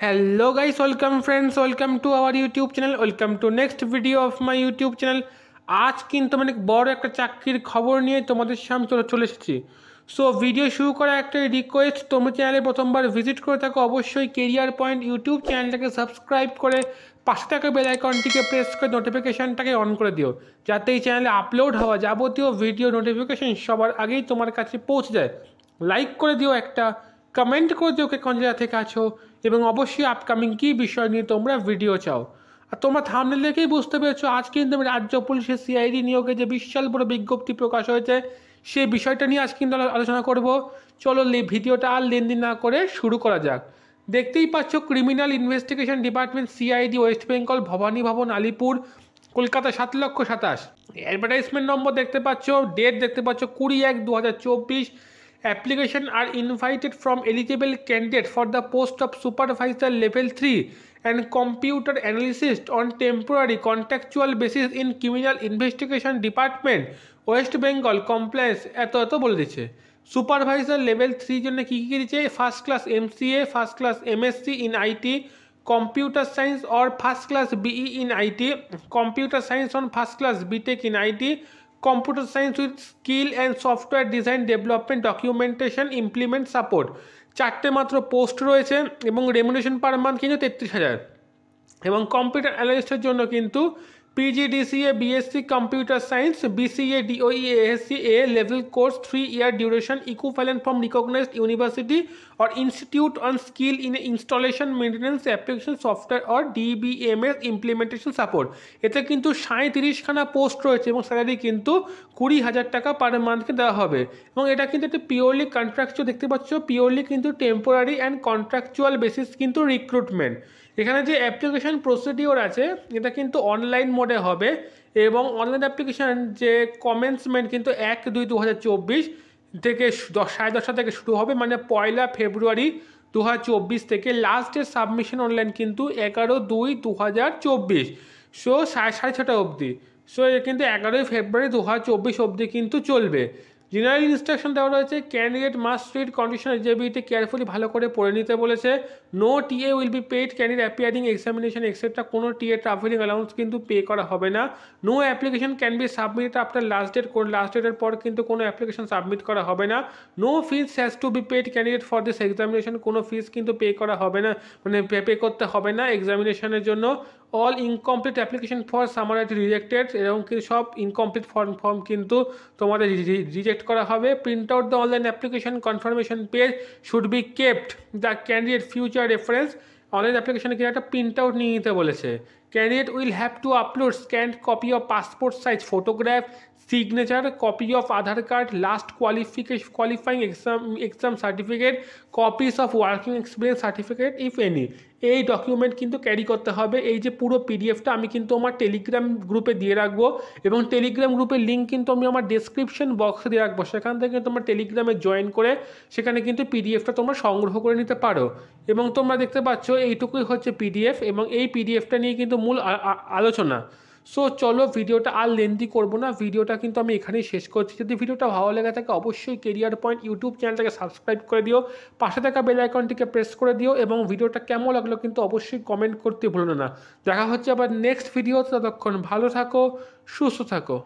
Hello guys, welcome friends, welcome to our YouTube channel, welcome to next video of my YouTube channel। आज কিন্তু আমি অনেক বড় একটা চাকরির খবর নিয়ে তোমাদের সামনে চলে এসেছি। সো ভিডিও শুরু করা একটা রিকোয়েস্ট, তোমরা চ্যানেলে প্রথমবার ভিজিট করে থাকো অবশ্যই কেরিয়ার পয়েন্ট ইউটিউব চ্যানেলটাকে সাবস্ক্রাইব করে পাশে থাকা বেল আইকনটিকে প্রেস করে নোটিফিকেশানটাকে অন করে দিও, যাতে এই চ্যানেলে আপলোড হওয়া যাবতীয় ভিডিও নোটিফিকেশান সবার আগেই তোমার কাছে পৌঁছে যায়। লাইক করে দিও, একটা কমেন্ট করে দিও কে কোন জায়গা থেকে আছো, এবং অবশ্যই আপকামিং কী বিষয় নিয়ে তোমরা ভিডিও চাও। আর তোমরা থাম্বনেল দেখেই বুঝতে পেরেছো আজ কিন্তু আমি রাজ্য পুলিশের সিআইডি নিয়োগে যে বিশাল বড় বিজ্ঞপ্তি প্রকাশ হয়েছে সেই বিষয়টা নিয়ে আজ কিন্তু আলোচনা করব। চলো ভিডিওটা আর লেনদেন না করে শুরু করা যাক। দেখতেই পাচ্ছ criminal investigation department CID West Bengal Bhabani Bhaban Alipur Kolkata 7,27,000। Advertisement নম্বর দেখতে পাচ্ছ, ডেট দেখতে পাচ্ছ 20/1/2024। Application are invited from eligible candidate for the post of supervisor level 3 and computer analyst on temporary contractual basis in criminal investigation department West Bengal compliance এত বলে দিচ্ছে। Supervisor level 3 জন্য কী দিচ্ছে? First class MCA, first class MSc in IT, computer science or first class BE in IT, computer science on first class BTech in IT, computer science with skill and software design development documentation implement support। চারটে মাত্র post রয়েছে এবং remuneration per month কিন্তু 33,000। এবং computer অ্যানালিস্টের জন্য কিন্তু PGDCA BSc Computer Science, BCA DOE ASc A level course 3 year duration equivalent from recognized university or institute on skill in installation maintenance application software or DBMS implementation support। এতে কিন্তু 37খানা post রয়েছে এবং salary কিন্তু 20,000 টাকা পার মান্থকে দেওয়া হবে। এবং এটা কিন্তু একটা পিওরলি কন্ট্রাকচুয়াল, দেখতে পাচ্ছ পিওরলি কিন্তু টেম্পোরারি অ্যান্ড কন্ট্রাকচুয়াল বেসিস কিন্তু রিক্রুটমেন্ট। এখানে যে অ্যাপ্লিকেশান প্রসিডিওর আছে এটা কিন্তু অনলাইন মোডে হবে এবং অনলাইন অ্যাপ্লিকেশান যে কমেন্সমেন্ট কিন্তু 1/2/2024 থেকে 10:30 থেকে শুরু হবে, মানে 1 ফেব্রুয়ারি 2024 থেকে। লাস্ট ডেট সাবমিশন অনলাইন কিন্তু 11/2/2024, সো 6:30 অবধি। সো এ কিন্তু 11 ফেব্রুয়ারি 2024 অবধি কিন্তু চলবে। জেনারেল ইনস্ট্রাকশন দেওয়া রয়েছে, candidate must read condition eligibility carefully ভালো করে পড়ে নিতে বলেছে। No TA will be paid candidate appearing examination etcetera, কোনো টিএ ট্রাভেলিং অ্যালাউন্স কিন্তু পে করা হবে না। No application can be submit after last ডেটের পর কিন্তু কোনো অ্যাপ্লিকেশন সাবমিট করা হবে না। No fees has to be paid candidate for this examination, কোনো ফিজ কিন্তু পে করা হবে না, মানে পে করতে হবে না এক্সামিনেশনের জন্য। অল ইনকমপ্লিট অ্যাপ্লিকেশন ফর সামারাইট রিজেক্টেড, এরকম কিন্তু সব ইনকমপ্লিট ফর্ম কিন্তু তোমাদের রিজেক্ট করা হবে। Print out the online application confirmation page should be kept the candidate future reference. Online অ্যাপ্লিকেশনে কিন্তু একটা প্রিন্ট আউট নিয়ে নিতে বলেছে। Candidate will have to upload scanned copy of passport size photograph, signature, copy of Aadhaar card, last qualifying exam certificate, copies of working experience certificate if any. এই document কিন্তু carry করতে হবে। এই যে পুরো পিডিএফটা আমি কিন্তু আমার টেলিগ্রাম গ্রুপে দিয়ে রাখবো এবং টেলিগ্রাম গ্রুপের লিঙ্ক কিন্তু আমি আমার ডেসক্রিপশন বক্সে দিয়ে রাখবো, সেখান থেকে তোমরা টেলিগ্রামে জয়েন করে সেখানে কিন্তু পিডিএফটা তোমরা সংগ্রহ করে নিতে পারো। এবং তোমরা দেখতে পাচ্ছ এইটুকুই হচ্ছে পিডিএফ এবং এই পিডিএফটা নিয়ে কিন্তু মূল আলোচনা। সো চলো ভিডিওটা আর লেন্দি করবো না, ভিডিওটা কিন্তু আমি এখানেই শেষ করছি। যদি ভিডিওটা ভালো লেগে থাকে অবশ্যই কেরিয়ার পয়েন্ট ইউটিউব চ্যানেলটাকে সাবস্ক্রাইব করে দিও, পাশে থাকা বেল আইকনটিকে প্রেস করে দিও এবং ভিডিওটা কেমন লাগলো কিন্তু অবশ্যই কমেন্ট করতে ভুলো না। দেখা হচ্ছে আবার নেক্সট ভিডিও, ততক্ষণ ভালো থাকো, সুস্থ থাকো।